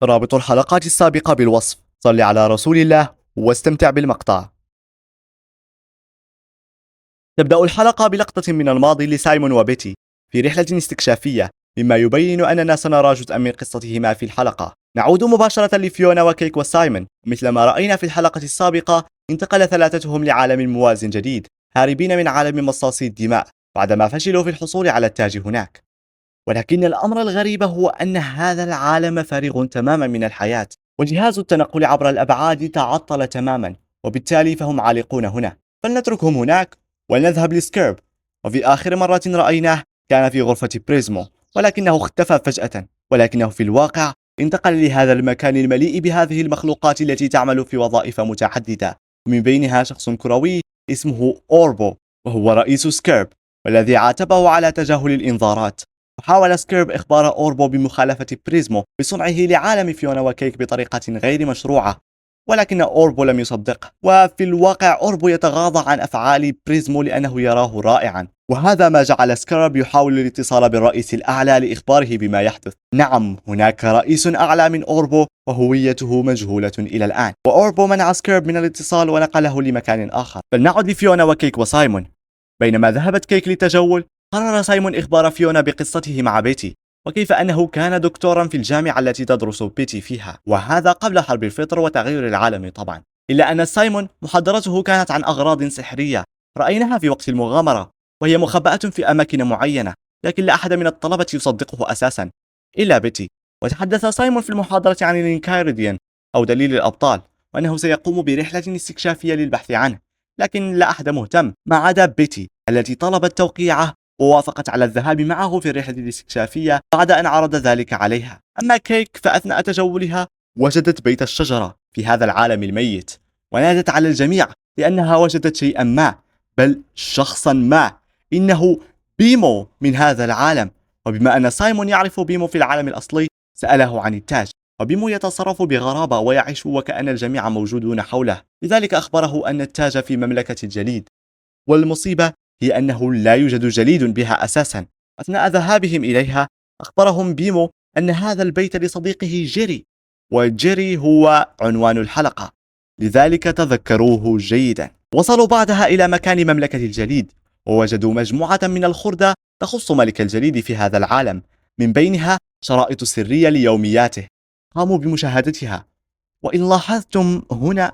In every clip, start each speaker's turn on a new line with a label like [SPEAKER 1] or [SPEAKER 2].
[SPEAKER 1] رابط الحلقات السابقة بالوصف. صل على رسول الله واستمتع بالمقطع. تبدأ الحلقة بلقطة من الماضي لسايمون وبيتي في رحلة استكشافية، مما يبين أننا سنرى جزءا من قصتهما في الحلقة. نعود مباشرة لفيونا وكيك وسايمون. مثل ما رأينا في الحلقة السابقة، انتقل ثلاثتهم لعالم موازٍ جديد، هاربين من عالم مصاصي الدماء بعدما فشلوا في الحصول على التاج هناك. ولكن الأمر الغريب هو أن هذا العالم فارغ تماما من الحياة، وجهاز التنقل عبر الأبعاد تعطل تماما، وبالتالي فهم عالقون هنا. فلنتركهم هناك ونذهب لسكيرب. وفي آخر مرة رأيناه كان في غرفة بريزمو، ولكنه اختفى فجأة، ولكنه في الواقع انتقل لهذا المكان المليء بهذه المخلوقات التي تعمل في وظائف متعددة، ومن بينها شخص كروي اسمه أوربو، وهو رئيس سكيرب، والذي عاتبه على تجاهل الإنذارات. وحاول سكيرب إخبار أوربو بمخالفة بريزمو بصنعه لعالم فيونا وكيك بطريقة غير مشروعة، ولكن أوربو لم يصدقه. وفي الواقع أوربو يتغاضى عن أفعال بريزمو لأنه يراه رائعا، وهذا ما جعل سكيرب يحاول الاتصال بالرئيس الأعلى لإخباره بما يحدث. نعم، هناك رئيس أعلى من أوربو وهويته مجهولة إلى الآن، وأوربو منع سكيرب من الاتصال ونقله لمكان آخر. فلنعد لفيونا وكيك وسايمون. بينما ذهبت كيك للتجول، قرر سايمون إخبار فيونا بقصته مع بيتي، وكيف أنه كان دكتورا في الجامعة التي تدرس بيتي فيها، وهذا قبل حرب الفطر وتغير العالم طبعا. إلا أن سايمون محاضرته كانت عن أغراض سحرية رأيناها في وقت المغامرة، وهي مخبأة في أماكن معينة، لكن لا أحد من الطلبة يصدقه أساسا إلا بيتي. وتحدث سايمون في المحاضرة عن الإنكايرديان أو دليل الأبطال، وأنه سيقوم برحلة استكشافية للبحث عنه، لكن لا أحد مهتم ما عدا بيتي التي طلبت توقيعه ووافقت على الذهاب معه في الرحلة الاستكشافية بعد أن عرض ذلك عليها. أما كيك فأثناء تجولها وجدت بيت الشجرة في هذا العالم الميت، ونادت على الجميع لأنها وجدت شيئا ما، بل شخصا ما، إنه بيمو من هذا العالم. وبما أن سايمون يعرف بيمو في العالم الأصلي، سأله عن التاج، وبيمو يتصرف بغرابة ويعيش وكأن الجميع موجودون حوله، لذلك أخبره أن التاج في مملكة الجليد. والمصيبة هي أنه لا يوجد جليد بها أساسا. أثناء ذهابهم إليها أخبرهم بيمو أن هذا البيت لصديقه جيري، وجيري هو عنوان الحلقة، لذلك تذكروه جيدا. وصلوا بعدها إلى مكان مملكة الجليد، ووجدوا مجموعة من الخردة تخص ملك الجليد في هذا العالم، من بينها شرائط سرية ليومياته. قاموا بمشاهدتها، وإن لاحظتم هنا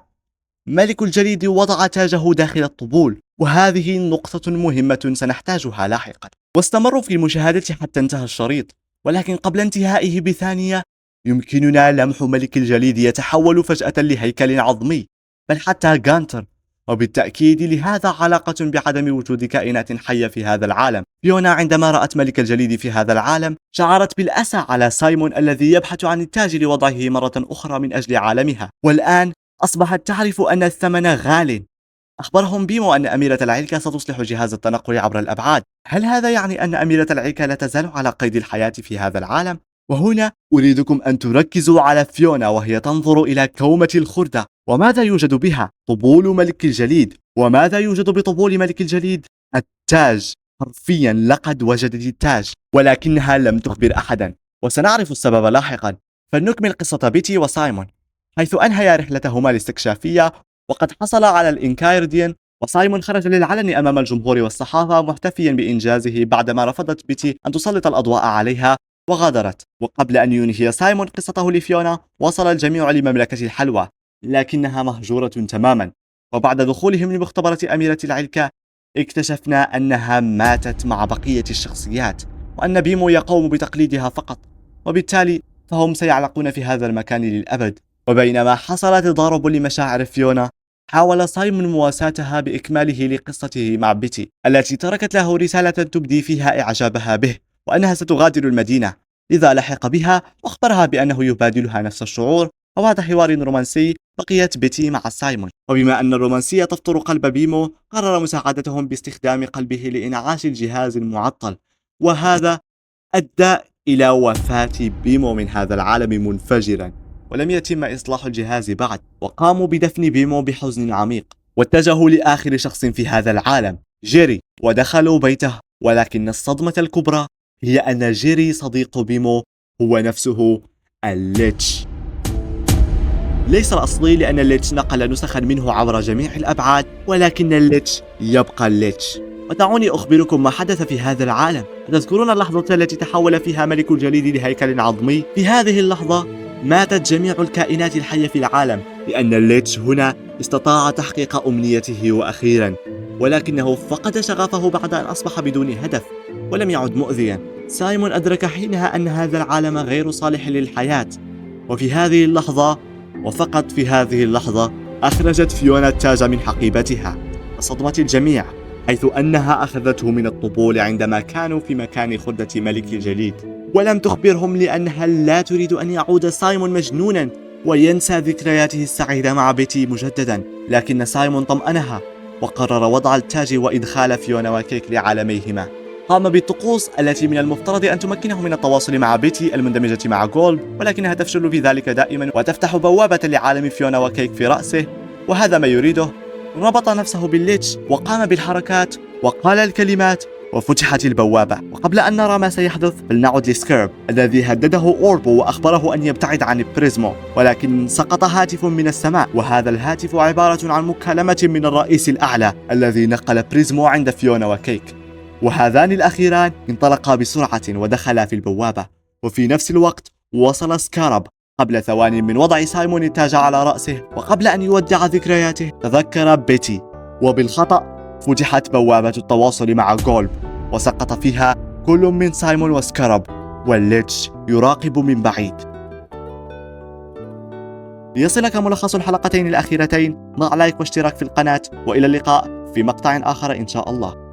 [SPEAKER 1] ملك الجليد وضع تاجه داخل الطبول، وهذه نقطة مهمة سنحتاجها لاحقا. واستمروا في المشاهدة حتى انتهى الشريط، ولكن قبل انتهائه بثانية يمكننا لمح ملك الجليد يتحول فجأة لهيكل عظمي، بل حتى غانتر، وبالتأكيد لهذا علاقة بعدم وجود كائنات حية في هذا العالم. فيونا عندما رأت ملك الجليد في هذا العالم شعرت بالأسى على سايمون الذي يبحث عن التاج لوضعه مرة أخرى من أجل عالمها، والآن أصبحت تعرف أن الثمن غال. أخبرهم بيمو أن أميرة العلكة ستصلح جهاز التنقل عبر الأبعاد. هل هذا يعني أن أميرة العلكة لا تزال على قيد الحياة في هذا العالم؟ وهنا أريدكم أن تركزوا على فيونا وهي تنظر إلى كومة الخردة، وماذا يوجد بها؟ طبول ملك الجليد. وماذا يوجد بطبول ملك الجليد؟ التاج. حرفيا لقد وجدت التاج، ولكنها لم تخبر أحدا، وسنعرف السبب لاحقا. فلنكمل قصة بيتي وسايمون، حيث أنهيا رحلتهما الاستكشافية وقد حصل على الإنكايرديان. وسايمون خرج للعلن أمام الجمهور والصحافة محتفيا بإنجازه بعدما رفضت بيتي أن تسلط الأضواء عليها وغادرت. وقبل أن ينهي سايمون قصته لفيونا، وصل الجميع لمملكة الحلوى، لكنها مهجورة تماما. وبعد دخولهم لمختبرة أميرة العلكة اكتشفنا أنها ماتت مع بقية الشخصيات، وأن بيمو يقوم بتقليدها فقط، وبالتالي فهم سيعلقون في هذا المكان للأبد. وبينما حصل تضارب لمشاعر فيونا، حاول سايمون مواساتها بإكماله لقصته مع بيتي التي تركت له رسالة تبدي فيها إعجابها به وأنها ستغادر المدينة، لذا لحق بها وأخبرها بأنه يبادلها نفس الشعور. وبعد حوار رومانسي بقيت بيتي مع سايمون، وبما أن الرومانسية تفطر قلب بيمو قرر مساعدتهم باستخدام قلبه لإنعاش الجهاز المعطل، وهذا أدى إلى وفاة بيمو من هذا العالم منفجرا، ولم يتم إصلاح الجهاز بعد. وقاموا بدفن بيمو بحزن عميق، واتجهوا لآخر شخص في هذا العالم، جيري، ودخلوا بيته. ولكن الصدمة الكبرى هي أن جيري صديق بيمو هو نفسه الليتش. ليس الأصلي لأن الليتش نقل نسخا منه عبر جميع الأبعاد، ولكن الليتش يبقى الليتش. ودعوني أخبركم ما حدث في هذا العالم. تذكرون اللحظة التي تحول فيها ملك الجليد لهيكل عظمي؟ في هذه اللحظة ماتت جميع الكائنات الحية في العالم، لأن الليتش هنا استطاع تحقيق أمنيته وأخيرا، ولكنه فقد شغفه بعد أن أصبح بدون هدف ولم يعد مؤذيا. سايمون أدرك حينها أن هذا العالم غير صالح للحياة، وفي هذه اللحظة وفقط في هذه اللحظة أخرجت فيونا التاج من حقيبتها. فصدمت الجميع، حيث أنها أخذته من الطبول عندما كانوا في مكان خردة ملك الجليد، ولم تخبرهم لأنها لا تريد أن يعود سايمون مجنونا وينسى ذكرياته السعيدة مع بيتي مجددا. لكن سايمون طمأنها وقرر وضع التاج وإدخال فيونا وكيك لعالميهما. قام بالطقوس التي من المفترض أن تمكنه من التواصل مع بيتي المندمجة مع جولد، ولكنها تفشل في ذلك دائما وتفتح بوابة لعالم فيونا وكيك في رأسه، وهذا ما يريده. ربط نفسه بالليتش وقام بالحركات وقال الكلمات وفتحت البوابة. وقبل أن نرى ما سيحدث فلنعد لسكيرب الذي هدده أوربو وأخبره أن يبتعد عن بريزمو، ولكن سقط هاتف من السماء، وهذا الهاتف عبارة عن مكالمة من الرئيس الأعلى الذي نقل بريزمو عند فيونا وكيك. وهذان الأخيران انطلقا بسرعة ودخلا في البوابة، وفي نفس الوقت وصل سكارب قبل ثوان من وضع سايمون التاج على رأسه، وقبل أن يودع ذكرياته تذكر بيتي، وبالخطأ فتحت بوابة التواصل مع جولب وسقط فيها كل من سايمون وسكارب، والليتش يراقب من بعيد. ليصلك ملخص الحلقتين الأخيرتين ضع لايك واشتراك في القناة، وإلى اللقاء في مقطع آخر إن شاء الله.